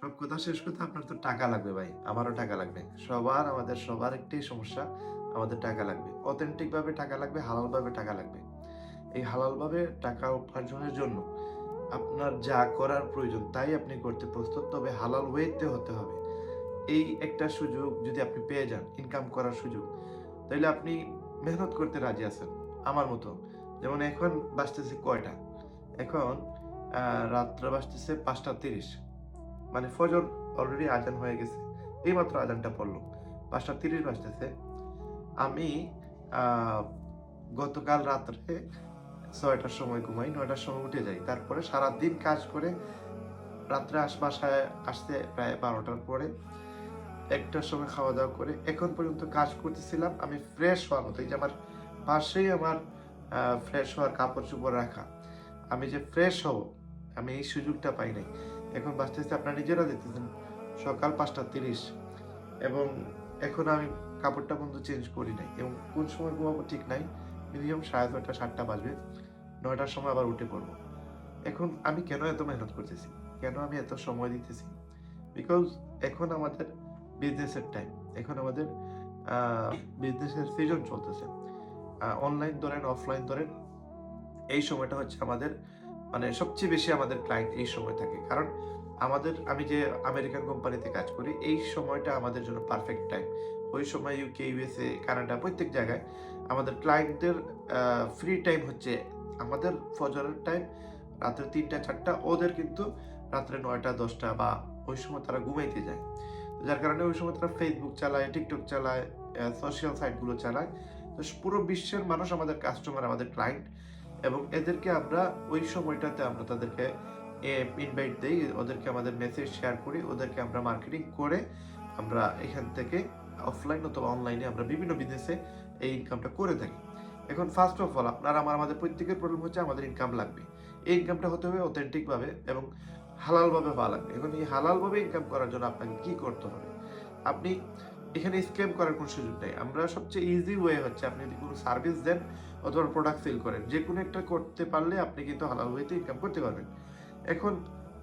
সব কথা শেষ কথা, আপনার তো টাকা লাগবে ভাই, আমারও টাকা লাগবে, আমাদের সবার একটাই সমস্যা, আমাদের টাকা লাগবে। অথেন্টিক ভাবে টাকা লাগবে, হালাল ভাবে টাকা লাগবে। এই হালাল ভাবে টাকা উপার্জনের জন্য আপনার যা করার প্রয়োজন তাই আপনি করতে প্রস্তুত, তবে হালাল ওয়েতে হতে হবে। এই একটা সুযোগ যদি আপনি পেয়ে যান, ইনকাম করার সুযোগ, তাহলে আপনি মেহনত করতে রাজি আছেন আমার মতো। যেমন এখন বাজতেছে কয়টা? এখন রাত্র বাজতেছে 5:30, মানে ফজর অলরেডি আজান হয়ে গেছে, এইমাত্র আজানটা পড়লো, 5:30 বাজতেছে। আমি আহ, গতকাল রাত্রে 6টার সময় ঘুমাই, 9টার সময় উঠে যাই, তারপরে সারাদিন কাজ করে রাত্রে বাসায় আসতে প্রায় 12টার পরে, 1টার সময় খাওয়া দাওয়া করে এখন পর্যন্ত কাজ করতেছিলাম। আমি ফ্রেশ হওয়ার মতো, এই যে আমার পাশেই আমার ফ্রেশ হওয়ার কাপড় চোপড় রাখা, আমি যে ফ্রেশ হব, আমি এই সুযোগটা পাই নাই। এখন বাঁচতেছে, আপনারা নিজেরা দেখতেছেন, সকাল 5:30, এবং এখন আমি কাপড়টা পর্যন্ত চেঞ্জ করি নাই, এবং কোন সময় ঘুমাবো ঠিক নাই। মিনিমাম 6:30 7টা বাজবে, 9টার সময় আবার উঠে পড়বো। এখন আমি কেন এত মেহনত করতেছি, কেন আমি এত সময় দিতেছি? বিকজ এখন আমাদের বিজনেসের টাইম, এখন আমাদের বিজনেসের সিজন চলতেছে। অনলাইন ধরেন, অফলাইন ধরেন, এই সময়টা হচ্ছে আমাদের, মানে সবচেয়ে বেশি আমাদের ক্লায়েন্ট এই সময় থাকে। কারণ আমি যে আমেরিকান কোম্পানিতে কাজ করি, এই সময়টা আমাদের জন্য পারফেক্ট টাইম। ওই সময় ইউকে, ইউএসএ, কানাডা, প্রত্যেক জায়গায় আমাদের ক্লায়েন্টদের ফ্রি টাইম হচ্ছে আমাদের ফজরের টাইম, রাত্রে 3টা 4টা, ওদের কিন্তু রাত্রে 9টা 10টা, বা ওই সময় তারা ঘুমাইতে যায়। যার কারণে ওই সময় তারা ফেসবুক চালায়, টিকটক চালায়, সোশ্যাল সাইটগুলো চালায়। তো পুরো বিশ্বের মানুষ আমাদের কাস্টমার, আমাদের ক্লায়েন্ট, এবং এদেরকে আমরা ওই সময়টাতে আমরা তাদেরকে ইনভাইট দেই, ওদেরকে আমাদের মেসেজ শেয়ার করি, ওদেরকে আমরা মার্কেটিং করে আমরা এখান থেকে অফলাইন অথবা অনলাইনে আমরা বিভিন্ন বিজনেসে এই ইনকামটা করে থাকি। এখন ফার্স্ট অফ অল আমাদের প্রত্যেকের প্রবলেম হচ্ছে আমাদের ইনকাম লাগবে। এই ইনকামটা হতে হবে অথেন্টিক ভাবে এবং হালাল ভাবে হওয়া লাগবে। এখন এই হালাল ভাবে ইনকাম করার জন্য আপনাকে কি করতে হবে? আপনি এখানে স্ক্যাম করার কোনো সুযোগ নেই। আমরা সবচেয়ে ইজি ওয়ে হচ্ছে, আপনি যদি কোনো সার্ভিস দেন অথবা প্রোডাক্ট সেল করেন, যে কোনো একটা করতে পারলে আপনি কিন্তু হালাল ওয়েতে ইনকাম করতে পারবেন। এখন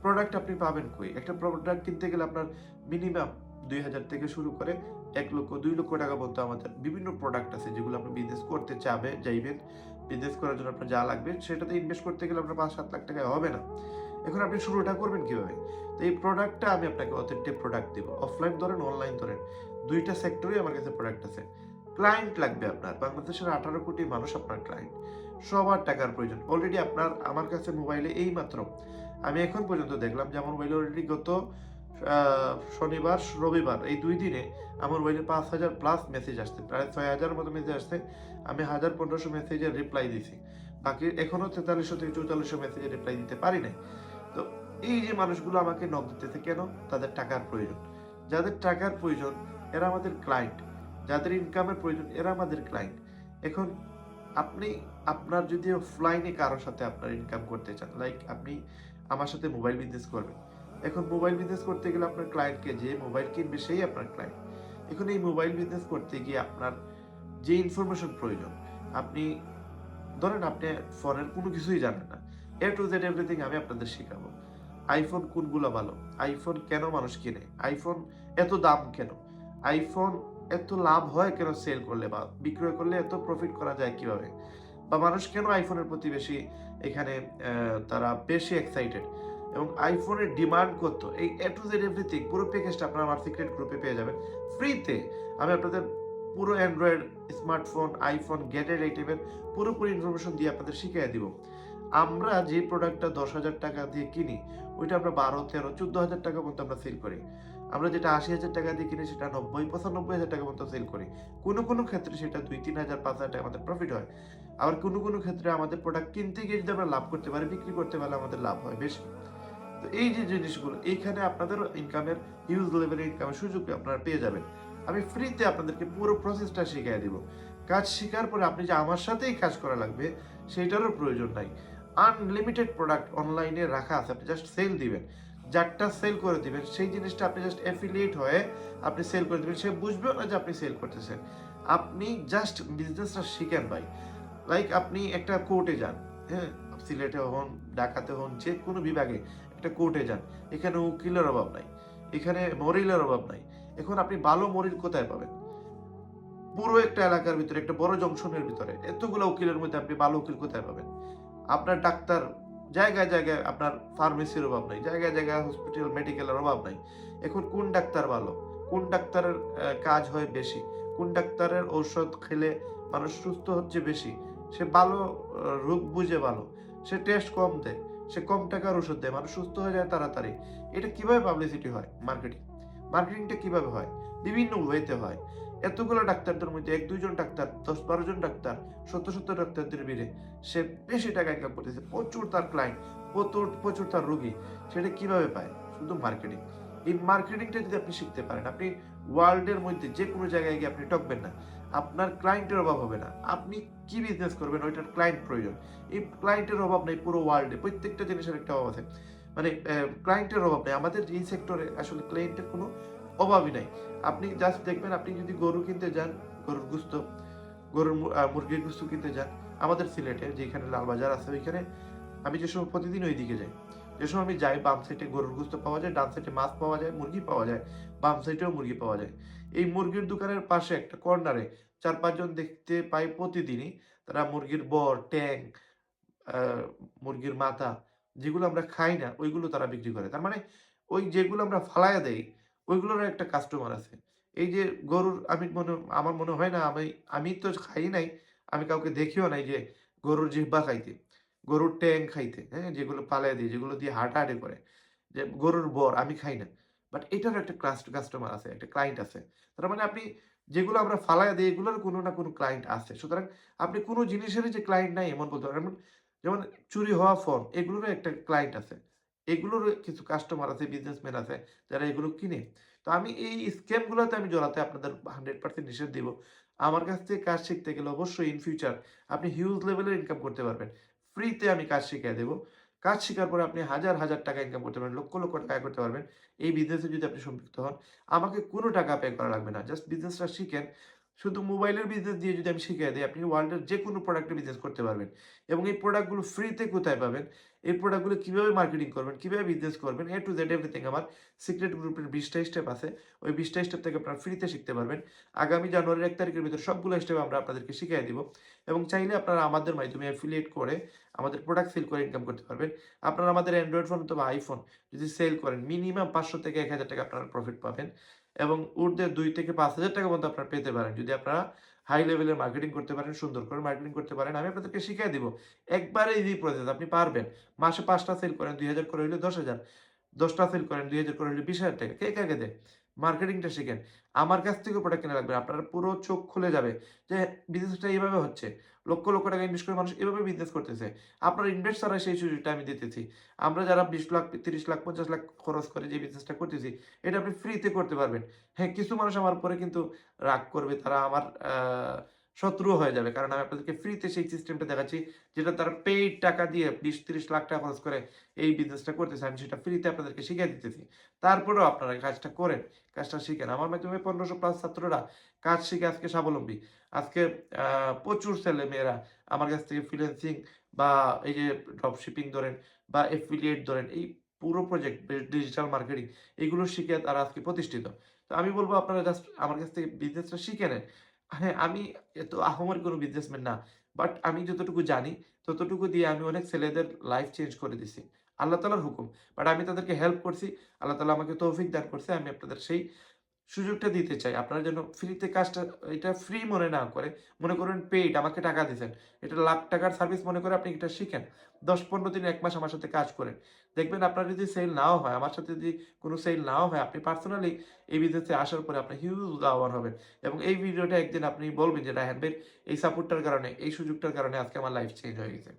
প্রোডাক্ট আপনি পাবেন কই? একটা প্রোডাক্ট কিনতে গেলে আপনার মিনিমাম 2,000 থেকে শুরু করে 1 লক্ষ 2 লক্ষ টাকা পর্যন্ত আমাদের বিভিন্ন প্রোডাক্ট আছে, যেগুলো আপনি বিজনেস করতে যাইবেন। বিজনেস করার জন্য আপনার যা লাগবে সেটাতে ইনভেস্ট করতে গেলে আপনার 5-7 লাখ টাকায় হবে না। এখন আপনি শুরুটা করবেন কিভাবে? তো এই প্রোডাক্টটা আমি আপনাকে অথেন্টিক প্রোডাক্ট দিব। অফলাইন ধরেন, অনলাইন ধরেন, 2টা সেক্টরেই আমার কাছে প্রোডাক্ট আছে। ক্লায়েন্ট লাগবে আপনার। বাংলাদেশের 18 কোটি মানুষ আপনার ক্লায়েন্ট। সবার টাকার প্রয়োজন। অলরেডি আমার কাছে মোবাইলে এইমাত্র আমি এখন পর্যন্ত দেখলাম যে আমার মোবাইলে অলরেডি গত শনিবার, রবিবার, এই 2 দিনে আমার মোবাইলে 5,000 প্লাস মেসেজ আসছে। প্রায় 6,000 মতো মেসেজ আসছে। আমি 1,000-1,500 মেসেজের রিপ্লাই দিছি। বাকি এখনো 4300 থেকে 4400 মেসেজের রিপ্লাই দিতে পারি নাই। তো এই যে মানুষগুলো আমাকে নক দিতেছে কেন? তাদের টাকার প্রয়োজন। যাদের টাকার প্রয়োজন এরা আমাদের ক্লায়েন্ট। যাদের ইনকামের প্রয়োজন এরা আমাদের ক্লায়েন্ট। এখন আপনি আপনার যদি অফলাইনে কারোর সাথে আপনার ইনকাম করতে চান, লাইক আপনি আমার সাথে মোবাইল বিজনেস করবেন। এখন মোবাইল বিজনেস করতে গেলে আপনার ক্লায়েন্টকে, যে মোবাইল কিনবে সেই আপনার ক্লায়েন্ট। এখন এই মোবাইল বিজনেস করতে গিয়ে আপনার যে ইনফরমেশন প্রয়োজন, আপনি ধরেন আপনি ফোনের কোনো কিছুই জানেন না, এ টু জেড এভরিথিং আমি আপনাদের শেখাবো। আইফোন কোনগুলো ভালো, আইফোন কেন মানুষ কিনে, আইফোন এত দাম কেন, আইফোন এত লাভ হয় কেন সেল করলে বা বিক্রয় করলে এত প্রফিট করা যায় কিভাবে, বা মানুষ কেন আইফোনের প্রতি বেশি এখানে তারা বেশি এক্সাইটেড, এবং আইফোনের ডিমান্ড কত, এই এ টু জেড এভরিথিং পুরো প্যাকেজটা আপনারা আমার সিক্রেট গ্রুপে পেয়ে যাবেন ফ্রিতে। আমি আপনাদের পুরো অ্যান্ড্রয়েড স্মার্টফোন, আইফোন, গ্যাজেট আইটেমের পুরোপুরি ইনফরমেশন দিয়ে আপনাদের শিখিয়ে দিব। আমরা যে প্রোডাক্টটা 10,000 টাকা দিয়ে কিনি, ওইটা আমরা 12, 13, 14,000 টাকা পর্যন্ত আমরা সেল করি। আমরা যেটা 80,000 টাকা দিয়ে কিনি সেটা 90, 95,000 টাকা পর্যন্ত সেল করি। কোনো ক্ষেত্রে সেটা 2-3,000, 5,000 টাকা আমাদের প্রফিট হয়। আবার কোনো ক্ষেত্রে আমাদের প্রোডাক্ট কিনতে গিয়ে যদি আমরা লাভ করতে পারি, বিক্রি করতে পারলে আমাদের লাভ হয় বেশি। তো এই যে জিনিসগুলো, এইখানে আপনাদের ইনকামের হিউজ লেভেলের ইনকামের সুযোগ আপনারা পেয়ে যাবেন। আমি ফ্রিতে আপনাদেরকে পুরো প্রসেসটা শিখিয়ে দিব। কাজ শেখার পরে আপনি যে আমার সাথেই কাজ করা লাগবে সেটারও প্রয়োজন নাই। আনলিমিটেড প্রোডাক্ট অনলাইনে রাখা আছে, আপনি জাস্ট সেল দিবেন। যারটা সেল করে দিবেন সেই জিনিসটা আপনি জাস্ট অ্যাফিলিয়েট হয়ে আপনি সেল করে দিবেন, সে বুঝবেও না যে আপনি সেল করতেছেন। আপনি জাস্ট বিজনেসটা শিখেন ভাই। লাইক আপনি একটা কোর্টে যান, হ্যাঁ, সিলেটে হন, ঢাকাতে হন, যে কোনো বিভাগে একটা কোর্টে যান, এখানে উকিলের অভাব নাই। এখানে মরিলের অভাব নাই। এখন আপনি ভালো মরিল কোথায় পাবেন? পুরো একটা এলাকার ভিতরে, একটা বড় জংশনের ভিতরে এতগুলো উকিলের মধ্যে আপনি ভালো উকিল কোথায় পাবেন? আপনার ডাক্তার জায়গায়, জায়গায় আপনার ফার্মেসির অভাব নাই। জায়গায়, জায়গায় হসপিটাল, মেডিকেলের অভাব নাই। এখন কোন ডাক্তার ভালো? কোন ডাক্তারের কাজ হয় বেশি? কোন ডাক্তারের ঔষধ খেলে মানুষ সুস্থ হচ্ছে বেশি? সে ভালো রোগ বুঝে ভালো। সে টেস্ট কম দেয়। সে কম টাকার ওষুধ দেয়। মানুষ সুস্থ হয়ে যায় তাড়াতাড়ি। এটা কিভাবে পাবলিসিটি হয়? মার্কেটিং। মার্কেটিংটা কিভাবে হয়? বিভিন্ন ওয়েতে হয়। এতগুলো ডাক্তারদের মধ্যে ১-২ জন ডাক্তার, ১০-১২ জন ডাক্তার, শত ডাক্তারদের ভিড়ে সে বেশি টাকা ইনকাম করতেছে। প্রচুর তার ক্লায়েন্ট, প্রচুর তার রোগী। সেটা কিভাবে পায়? শুধু মার্কেটিং। এই মার্কেটিংটা যদি আপনি শিখতে পারেন, আপনি ওয়ার্ল্ডের মধ্যে যেকোনো জায়গায় গিয়ে আপনি ঠকবেন না। আপনার ক্লায়েন্টের অভাব হবে না। আপনি কি বিজনেস করবেন ওইটার ক্লায়েন্ট প্রয়োজন। এই ক্লায়েন্টের অভাব নেই পুরো ওয়ার্ল্ডে। প্রত্যেকটা জিনিসের একটা অভাব আছে। মানে ক্লায়েন্টের অভাব নেই। আমাদের এই সেক্টরে আসলে ক্লায়েন্টের কোনো অভাবই নাই। আপনি জাস্ট দেখবেন, আপনি যদি গরু কিনতে যান, গরুর গোস্ত, মুরগির গোস্ত কিনতে যান, আমাদের সিলেটে যেখানে লালবাজার আছে ওইখানে আমি যে সময় প্রতিদিন ওইদিকে যাই। যে সময় আমি যাই, বাম সাইডে গরুর গোস্ত পাওয়া যায়, ডান সাইডে মাছ পাওয়া যায়, মুরগি পাওয়া যায়, বাম সাইডেও মুরগি পাওয়া যায়। এই মুরগির দোকানের পাশে একটা কর্নারে ৪-৫ জন দেখতে পাই প্রতিদিনই। তারা মুরগির বর, ট্যাং, আ মুরগির মাথা, যেগুলো আমরা খাই না ওইগুলো তারা বিক্রি করে। তার মানে ওই যেগুলো আমরা ফালাইয়া দেই ওইগুলোরও একটা কাস্টমার আছে। এই যে গরুর আমার মনে হয় না, আমি তো খাই নাই। আমি কাউকে দেখিও নাই যে গরুর জিহ্বা খাইতে, গরুর ট্যাং খাইতে, হ্যাঁ? যেগুলো ফালাইয়া দেই, যেগুলো দিয়ে হাঁটাহাঁটি করে। যে গরুর বর আমি খাই না। বাট এটারও একটা কাস্টমার আছে, একটা ক্লায়েন্ট আছে। তার মানে আপনি যেগুলো আমরা ফালাইয়া দেই এগুলোর কোনো না কোনো ক্লায়েন্ট আছে। সুতরাং আপনি কোনো জিনিসেরই যে ক্লায়েন্ট নাই এমন বলতে পারেন না। যেমন চুরি হওয়া ফোন, এগুলোরও একটা ক্লায়েন্ট আছে। এগুলোরও কিছু কাস্টমার আছে, বিজনেসম্যান আছে যারা এগুলো কিনে। তো আমি এই স্ক্যাম গুলাতে আমি জড়াতে আপনাদের 100% নিষেধ দিব। আমার কাছ থেকে কাজ শিখতে গেলে অবশ্যই ইন ফিউচার আপনি হিউজ লেভেলের ইনকাম করতে পারবেন। ফ্রিতে আমি কাজ শিখাইয়া দেব। কাজ শিখার পরে আপনি হাজার টাকা ইনকাম করতে পারবেন। লক্ষ টাকা আয় করতে পারবেন। এই বিজনেসে যদি আপনি সম্পৃক্ত হন, আমাকে কোনো টাকা পে করা লাগবে না। জাস্ট বিজনেসটা শিখেন। শুধু মোবাইলের বিজনেস দিয়ে যদি আমি শিখিয়ে দেই, আপনি ওয়ার্ল্ডের যেকোনো প্রোডাক্টের বিজনেস করতে পারবেন। এবং এই প্রোডাক্টগুলো ফ্রিতে কোথায় পাবেন? এই প্রোডাক্টগুলো কিভাবে মার্কেটিং করবেন, কিভাবে বিজনেস করবেন, A to Z এভরিথিং আমার সিক্রেট গ্রুপের ২০ টা স্টেপ আছে। ওই ২০ টা স্টেপ থেকে আপনারা ফ্রিতে শিখতে পারবেন। আগামী জানুয়ারির ১ তারিখের ভিতরে সবগুলো স্টেপ আমরা আপনাদেরকে শিখিয়ে দিব। এবং চাইলে আপনারা আমাদের মাধ্যমে এফিলিয়েট করে আমাদের প্রোডাক্ট সেল করে ইনকাম করতে পারবেন। আপনারা আমাদের অ্যান্ড্রয়েড ফোন অথবা আইফোন যদি সেল করেন মিনিমাম ৫০০ থেকে ১,০০০ টাকা আপনারা প্রফিট পাবেন। এবং ঊর্ধ্বে ২ থেকে ৫,০০০ টাকা পর্যন্ত আপনারা পেতে পারেন। যদি আপনারা হাই লেভেলের মার্কেটিং করতে পারেন, সুন্দর করে মার্কেটিং করতে পারেন। আমি আপনাদেরকে শিখাই দিব। একবারে ইজি প্রসেস, আপনি পারবেন। মাসে ৫ টা সেল করেন, ২,০০০ করে হইলে ১০,০০০। ১০ টা সেল করেন, ২,০০০ করে হইলে ২০,০০০ টাকা। কে কাকে দেয়? মার্কেটিংটা শিখেন। আমার কাছ থেকেও প্রোডাক্ট কেনা লাগবে না। আপনার পুরো চোখ খুলে যাবে যে বিজনেসটা এইভাবে হচ্ছে। লক্ষ টাকা ইনভেস্ট করে মানুষ এভাবে বিজনেস করতেছে। আপনার ইনভেস্ট ছাড়া সেই সুযোগটা আমি দিতেছি। আমরা যারা ২০ লাখ, ৩০ লাখ, ৫০ লাখ খরচ করে যে বিজনেসটা করতেছি, এটা আপনি ফ্রিতে করতে পারবেন। হ্যাঁ, কিছু মানুষ আমার উপরে কিন্তু রাগ করবে। তারা আমার শত্রুও হয়ে যাবে। কারণ আমি আপনাদেরকে ফ্রিতে সেই সিস্টেমটা দেখাচ্ছি, যেটা তারা পেইড টাকা দিয়ে ২০-৩০ লাখ টাকা খরচ করে এই বিজনেসটা করতেছে। আমি সেটা ফ্রিতে আপনাদেরকে শিখিয়ে দিতেছি। তারপরেও আপনারা এই কাজটা করেন, কাজটা শিখেন। আমার মাধ্যমে ১৫০০ প্লাস ছাত্ররা কাজ শিখে আজকে স্বাবলম্বী। আজকে আ প্রচুর ছেলেমেয়েরা আমার কাছ থেকে ফ্রিল্যান্সিং বা এই যে ড্রপ শিপিং ধরেন বা এফিলিয়েট ধরেন, এই পুরো প্রজেক্ট ডিজিটাল মার্কেটিং এগুলো শিখে তারা আজকে প্রতিষ্ঠিত। তো আমি বলব আপনারা জাস্ট আমার কাছ থেকে বিজনেসটা শিখে নেন। হ্যাঁ, আমি এত আহামরি কোনো বিজনেসম্যান না। বাট আমি যতটুকু জানি ততটুকু দিয়ে আমি অনেক ছেলেদের লাইফ চেঞ্জ করে দিছি। আল্লাহ তাআলার হুকুম। বাট আমি তাদেরকে হেল্প করছি। আল্লাহ তাআলা আমাকে তৌফিক দান করছে। আমি আপনাদের সেই সুযোগটা দিতে চাই। আপনারা যেন ফ্রিতে কাজটা, এটা ফ্রি মনে না করে, মনে করুন পেইড, আমাকে টাকা দিছেন। এটা লাখ টাকার সার্ভিস মনে করে আপনি এটা শিখেন। ১০-১৫ দিন ১ মাস আমার সাথে কাজ করেন। দেখবেন আপনার যদি সেল নাও হয়, আমার সাথে যদি কোন সেল নাও হয়, আপনি পার্সোনালি এই বিজনেসে আসার পরে আপনি হিউজ লাভবান হবেন। এবং এই ভিডিওটা একদিন আপনি বলবেন যে রায়হান ভাইয়ের এই সাপোর্টটার কারণে, এই সুযোগটার কারণে আজকে আমার লাইফ চেঞ্জ হয়ে গেছে।